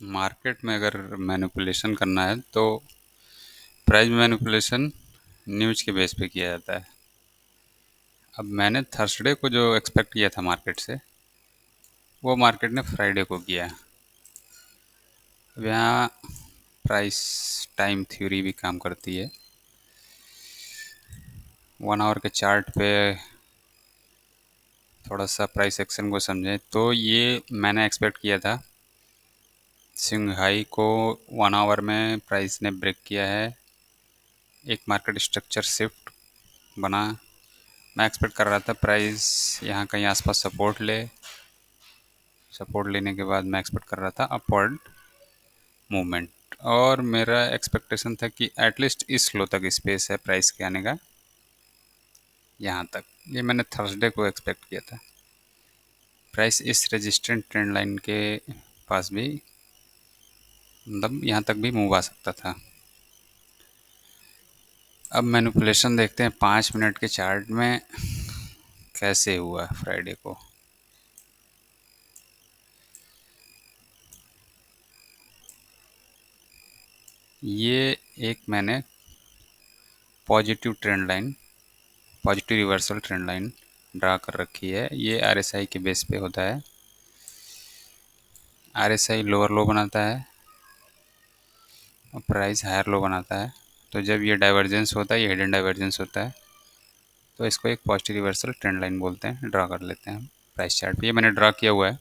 Market में अगर manipulation करना है तो प्राइस मैनिपुलेशन न्यूज़ के बेस पे किया जाता है। अब मैंने थर्सडे को जो एक्सपेक्ट किया था मार्केट से, वो मार्केट ने फ्राइडे को किया। अब यहाँ प्राइस टाइम थ्योरी भी काम करती है। 1 आवर के चार्ट पे थोड़ा सा प्राइस एक्शन को समझें तो ये मैंने एक्सपेक्ट किया था। सिंघाई को 1 आवर में प्राइस ने ब्रेक किया है, एक मार्केट स्ट्रक्चर शिफ्ट बना। मैं एक्सपेक्ट कर रहा था प्राइस यहाँ कहीं आसपास सपोर्ट ले। सपोर्ट लेने के बाद मैं एक्सपेक्ट कर रहा था अपवर्ड मूवमेंट, और मेरा एक्सपेक्टेशन था कि एटलीस्ट इस लो तक स्पेस है प्राइस के आने का, यहाँ तक। ये मैंने थर्सडे को एक्सपेक्ट किया था। प्राइस इस रेजिस्टेंट ट्रेंड लाइन के पास भी, मतलब यहाँ तक भी मूव आ सकता था। अब मैनिपुलेशन देखते हैं 5 मिनट के चार्ट में कैसे हुआ फ्राइडे को। ये एक मैंने positive reversal trend line draw कर रखी है। ये आरएसआई के बेस पे होता है। आरएसआई लोअर लो बनाता है और प्राइस हायर लो बनाता है। तो जब ये डाइवर्जेंस होता है, ये हिडन डाइवर्जेंस होता है, तो इसको एक पॉजिटिव रिवर्सल ट्रेंड लाइन बोलते हैं। ड्रा कर लेते हैं हम प्राइस चार्ट पे। ये मैंने ड्रा किया हुआ है।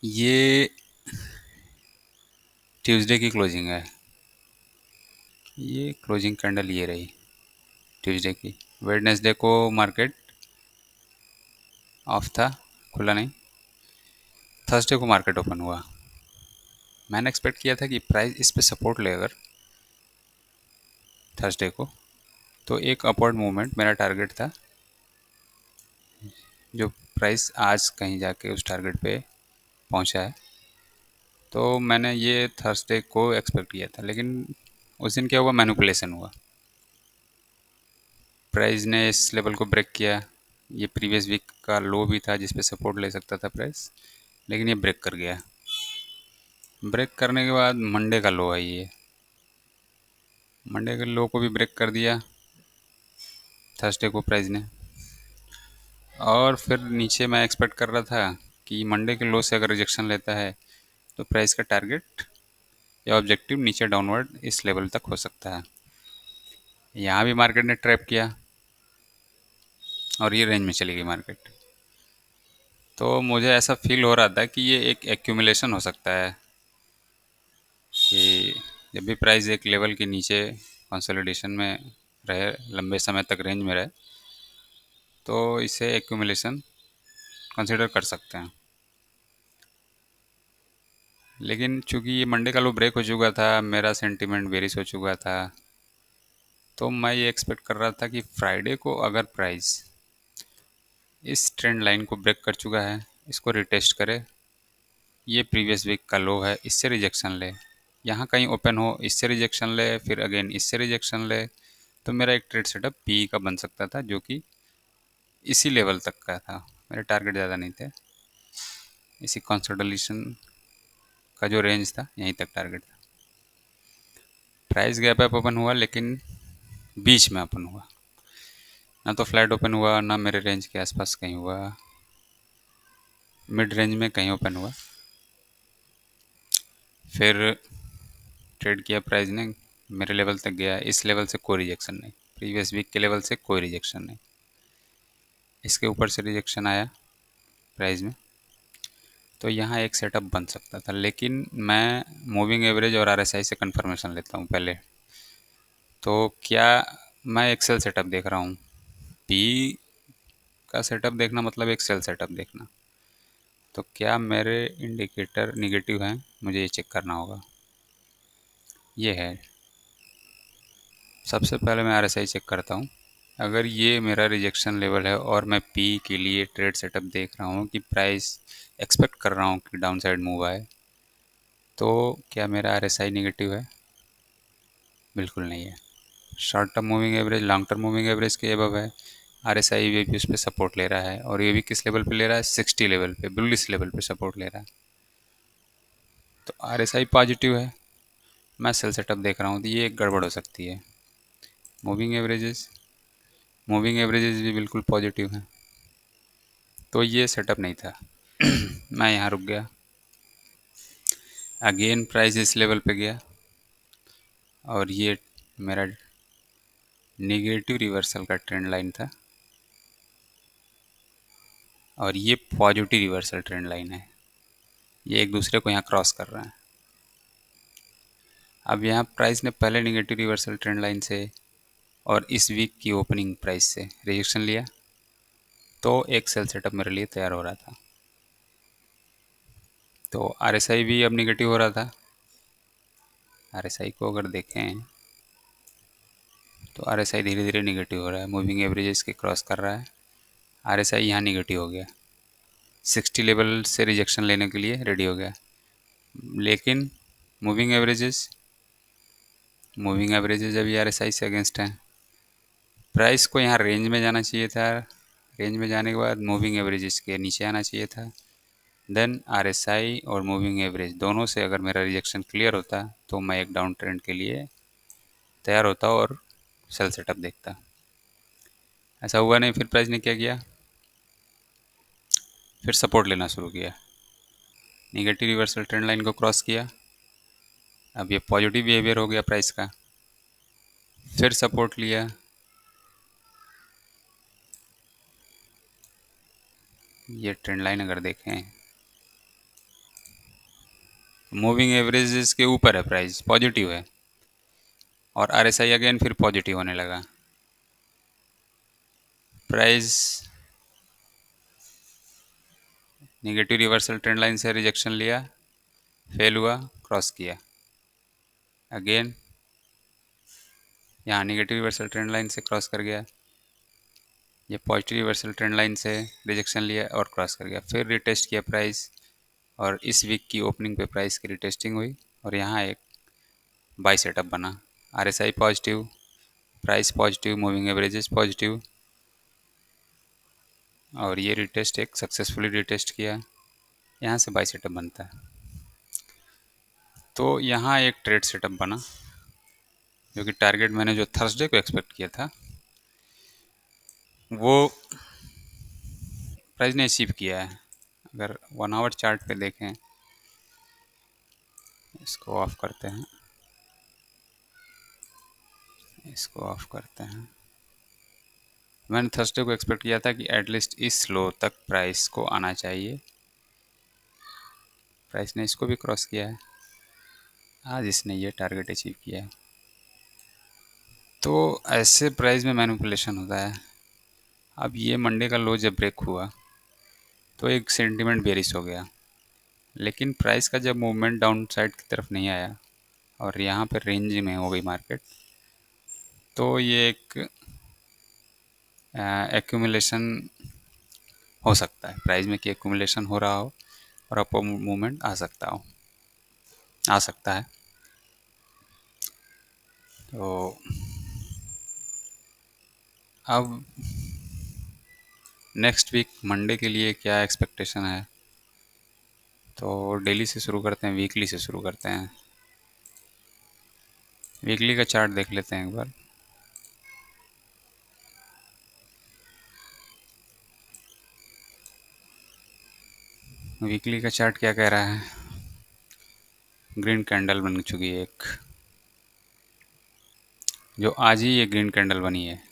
ये ट्यूसडे की क्लोजिंग है। ये क्लोजिंग कैंडल ये रही ट्यूसडे की। वेडनेसडे को मार्केट ऑफ था, खुला नहीं। थर्सडे को मार्केट ओपन हुआ। मैंने एक्सपेक्ट किया था कि प्राइस इस पे सपोर्ट ले अगर थर्सडे को, तो एक अपवर्ड मूवमेंट मेरा टारगेट था, जो प्राइस आज कहीं जाके उस टारगेट पे पहुंचा है। तो मैंने ये थर्सडे को एक्सपेक्ट किया था, लेकिन उस दिन क्या हुआ, मैनिपुलेशन हुआ। प्राइस ने इस लेवल को ब्रेक किया। ये प्रीवियस वीक का लो भी था जिस पे सपोर्ट ले सकता था प्राइस, लेकिन ये ब्रेक कर गया। ब्रेक करने के बाद मंडे का लो है ये। मंडे के लो को भी ब्रेक कर दिया थर्सडे को प्राइस ने। और फिर नीचे मैं एक्सपेक्ट कर रहा था कि मंडे के लो से अगर रिजेक्शन लेता है तो प्राइस का टारगेट या ऑब्जेक्टिव नीचे डाउनवर्ड इस लेवल तक हो सकता है। यहाँ भी मार्केट ने ट्रैप किया और ये रेंज में चली गई मार्केट। तो मुझे ऐसा फील हो रहा था कि ये एक एक्यूमुलेशन हो सकता है, कि जब भी प्राइस एक लेवल के नीचे कंसोलिडेशन में रहे, लंबे समय तक रेंज में रहे, तो इसे एक्यूमुलेशन कंसिडर कर सकते हैं। लेकिन चूंकि ये मंडे का लो ब्रेक हो चुका था, मेरा सेंटीमेंट बेरिश हो चुका था, तो मैं ये एक्सपेक्ट कर रहा था कि फ्राइडे को अगर प्राइस इस ट्रेंड लाइन को ब्रेक कर चुका है, इसको रिटेस्ट करे, ये प्रीवियस वीक का लो है, इससे रिजेक्शन ले, यहाँ कहीं ओपन हो, इससे रिजेक्शन ले, फिर अगेन इससे रिजेक्शन ले, तो मेरा एक ट्रेड सेटअप पी का बन सकता था, जो कि इसी लेवल तक का था। मेरे टारगेट ज़्यादा नहीं थे। इसी कंसोलिडेशन का जो रेंज था यहीं तक टारगेट था। प्राइस गैप अप ओपन हुआ, लेकिन बीच में ओपन हुआ, ना तो फ्लैट ओपन हुआ, ना मेरे रेंज के आसपास कहीं हुआ, मिड रेंज में कहीं ओपन हुआ। फिर ट्रेड किया प्राइस ने, मेरे लेवल तक गया। इस लेवल से कोई रिजेक्शन नहीं, प्रीवियस वीक के लेवल से कोई रिजेक्शन नहीं। इसके ऊपर से रिजेक्शन आया प्राइस में, तो यहाँ एक सेटअप बन सकता था। लेकिन मैं मूविंग एवरेज और आरएसआई से कंफर्मेशन लेता हूँ पहले। तो क्या, मैं एक सेल सेटअप देख रहा हूँ। पी का सेटअप देखना मतलब एक सेल सेटअप देखना। तो क्या मेरे इंडिकेटर निगेटिव हैं, मुझे ये चेक करना होगा। ये है, सबसे पहले मैं आरएसआई चेक करता हूँ। अगर ये मेरा रिजेक्शन लेवल है और मैं पी के लिए ट्रेड सेटअप देख रहा हूँ कि प्राइस एक्सपेक्ट कर रहा हूँ कि डाउन साइड मूव आए, तो क्या मेरा आरएसआई निगेटिव है? बिल्कुल नहीं है। Short term moving average long term moving average के अबव है। आरएसआई भी उस पर सपोर्ट ले रहा है, और ये भी किस लेवल पे ले रहा है, 60 लेवल पे, बुलिश लेवल पे सपोर्ट ले रहा है। तो RSI पॉजिटिव है, मैं सेल सेटअप देख रहा हूँ, तो ये एक गड़बड़ हो सकती है। मूविंग एवरेजेस, मूविंग एवरेजेस भी बिल्कुल पॉजिटिव है, तो ये सेटअप नहीं था। मैं यहाँ रुक गया। अगेन प्राइस इस लेवल पे गया और ये मेरा नेगेटिव रिवर्सल का ट्रेंड लाइन था और ये पॉजिटिव रिवर्सल ट्रेंड लाइन है। ये एक दूसरे को यहाँ क्रॉस कर रहे हैं। अब यहाँ प्राइस ने पहले नेगेटिव रिवर्सल ट्रेंड लाइन से और इस वीक की ओपनिंग प्राइस से रिजेक्शन लिया, तो एक सेल सेटअप मेरे लिए तैयार हो रहा था। तो RSI भी अब निगेटिव हो रहा था। RSI को अगर देखें तो RSI धीरे धीरे निगेटिव हो रहा है, मूविंग एवरेजेस के क्रॉस कर रहा है। RSI यहाँ निगेटिव हो गया, 60 लेवल से रिजेक्शन लेने के लिए रेडी हो गया। लेकिन मूविंग एवरेजेस, मूविंग एवरेजेस अभी RSI से अगेंस्ट है। प्राइस को यहाँ रेंज में जाना चाहिए था, रेंज में जाने के बाद मूविंग एवरेजेस के नीचे आना चाहिए था। देन RSI और मूविंग एवरेज दोनों से अगर मेरा रिजेक्शन क्लियर होता तो मैं एक डाउन ट्रेंड के लिए तैयार होता और सेल सेटअप देखता। ऐसा हुआ नहीं, फिर प्राइस ने क्या किया, फिर सपोर्ट लेना शुरू किया, निगेटिव रिवर्सल ट्रेंड लाइन को क्रॉस किया। अब ये पॉजिटिव बिहेवियर हो गया प्राइस का, फिर सपोर्ट लिया, ये ट्रेंड लाइन अगर देखें मूविंग एवरेजेस के ऊपर है, प्राइस पॉजिटिव है और RSI अगेन फिर पॉजिटिव होने लगा। Price negative reversal trend line से रिजेक्शन लिया, फेल हुआ, क्रॉस किया। अगेन यहाँ नेगेटिव रिवर्सल ट्रेंड लाइन से क्रॉस कर गया, ये पॉजिटिव रिवर्सल ट्रेंड लाइन से रिजेक्शन लिया और क्रॉस कर गया। फिर रिटेस्ट किया प्राइस और इस वीक की ओपनिंग पे प्राइस की रिटेस्टिंग हुई और यहाँ एक बाई सेटअप बना। RSI positive, price positive, moving averages positive और ये रिटेस्ट एक सक्सेसफुली रिटेस्ट किया, यहाँ से बाई सेटअप बनता है। तो यहाँ एक ट्रेड सेटअप बना, जो कि टारगेट मैंने जो थर्सडे को एक्सपेक्ट किया था वो प्राइस ने अचीव किया है। अगर 1 आवर चार्ट पे देखें, इसको ऑफ करते हैं, इसको ऑफ करते हैं। मैंने थर्सडे को एक्सपेक्ट किया था कि एटलीस्ट इस लो तक प्राइस को आना चाहिए, प्राइस ने इसको भी क्रॉस किया है, आज इसने ये टारगेट अचीव किया है। तो ऐसे प्राइस में मैनिपुलेशन होता है। अब ये मंडे का लो जब ब्रेक हुआ तो एक सेंटीमेंट बेरिश हो गया, लेकिन प्राइस का जब मूवमेंट डाउन साइड की तरफ नहीं आया और यहाँ पर रेंज में हो गई मार्केट, तो ये एक एक्यूमुलेशन हो सकता है, प्राइस में कि एक्यूमुलेशन हो रहा हो और अपर मूवमेंट आ सकता है। तो अब नेक्स्ट वीक मंडे के लिए क्या एक्सपेक्टेशन है, तो डेली से शुरू करते हैं, वीकली से शुरू करते हैं। वीकली का चार्ट देख लेते हैं एक बार। वीकली का चार्ट क्या कह रहा है, ग्रीन कैंडल बन चुकी है एक, जो आज ही ये ग्रीन कैंडल बनी है।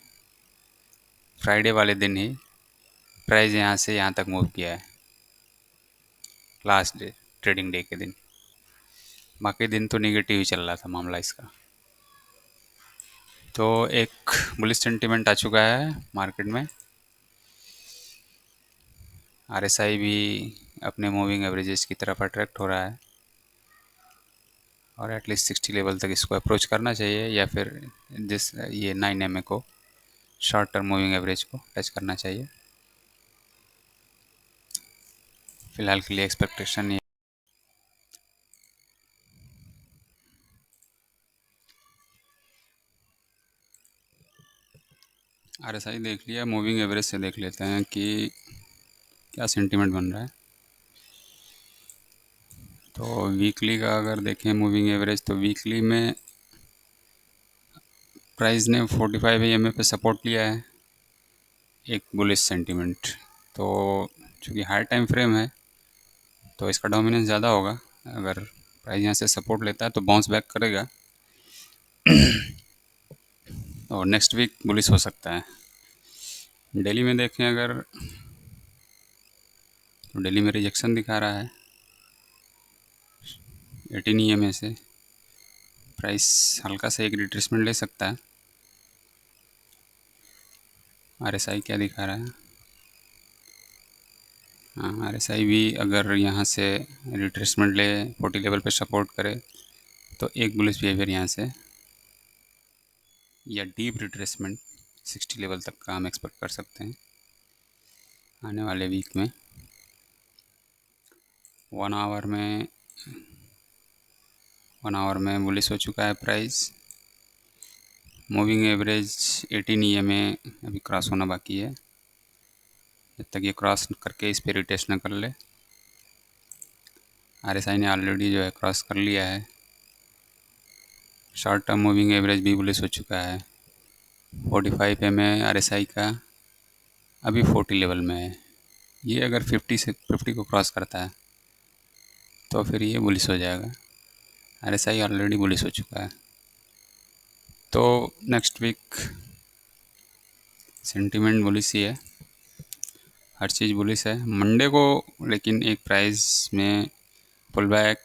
फ्राइडे वाले दिन ही प्राइस यहाँ से यहाँ तक मूव किया है, लास्ट डे, ट्रेडिंग डे के दिन। बाकी दिन तो निगेटिव ही चल रहा था मामला इसका। तो एक बुलिश सेंटीमेंट आ चुका है मार्केट में। RSI भी अपने मूविंग एवरेजेस की तरफ अट्रैक्ट हो रहा है और एटलीस्ट 60 लेवल तक इसको अप्रोच करना चाहिए, या फिर जिस ये 9 MA को, शॉर्ट टर्म मूविंग एवरेज को टच करना चाहिए। फिलहाल के लिए एक्सपेक्टेशन ये RSI देख लिया, मूविंग एवरेज से देख लेते हैं कि क्या सेंटीमेंट बन रहा है। तो वीकली का अगर देखें मूविंग एवरेज, तो वीकली में प्राइस ने 45 EMA पे सपोर्ट लिया है, एक बुलिश सेंटीमेंट। तो चूँकि हाई टाइम फ्रेम है तो इसका डोमिनेंस ज़्यादा होगा। अगर प्राइस यहाँ से सपोर्ट लेता है तो बाउंस बैक करेगा और नेक्स्ट वीक बुलिश हो सकता है। डेली में देखें अगर, तो डेली में रिजेक्शन दिखा रहा है 18 EMA से। प्राइस हल्का सा एक रिट्रेसमेंट ले सकता है। RSI क्या दिखा रहा है? हाँ, RSI भी अगर यहाँ से रिट्रेसमेंट ले, 40 लेवल पे सपोर्ट करे, तो एक बुलिश बिहेवियर यहाँ से, या डीप रिट्रेसमेंट 60 लेवल तक का हम एक्सपेक्ट कर सकते हैं आने वाले वीक में। 1 आवर में 1 आवर में बुलिश हो चुका है प्राइस। मूविंग एवरेज 18 EMA अभी क्रॉस होना बाकी है। जब तक ये क्रॉस करके इस पर रिटेस्ट न कर ले, RSI ने ऑलरेडी जो है क्रॉस कर लिया है। शॉर्ट टर्म मूविंग एवरेज भी बुलिश हो चुका है। 45 EMA RSI का अभी 40 लेवल में है। ये अगर 50 को क्रॉस करता है तो फिर ये बुलिश हो जाएगा। RSI ऑलरेडी बुलिश हो चुका है। तो नेक्स्ट वीक सेंटीमेंट बुलिश ही है, हर चीज़ बुलिश है मंडे को। लेकिन एक प्राइस में पुल बैक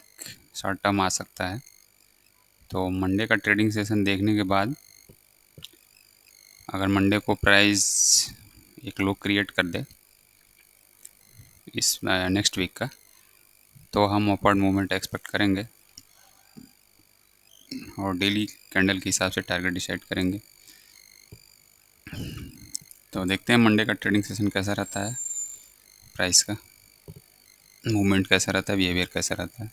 शॉर्ट टर्म आ सकता है। तो मंडे का ट्रेडिंग सेशन देखने के बाद अगर मंडे को प्राइस एक लो क्रिएट कर दे इस नेक्स्ट वीक का, तो हम अपवर्ड मूवमेंट एक्सपेक्ट करेंगे और डेली कैंडल के हिसाब से टारगेट डिसाइड करेंगे। तो देखते हैं मंडे का ट्रेडिंग सेशन कैसा रहता है, प्राइस का मूवमेंट कैसा रहता है, बिहेवियर कैसा रहता है।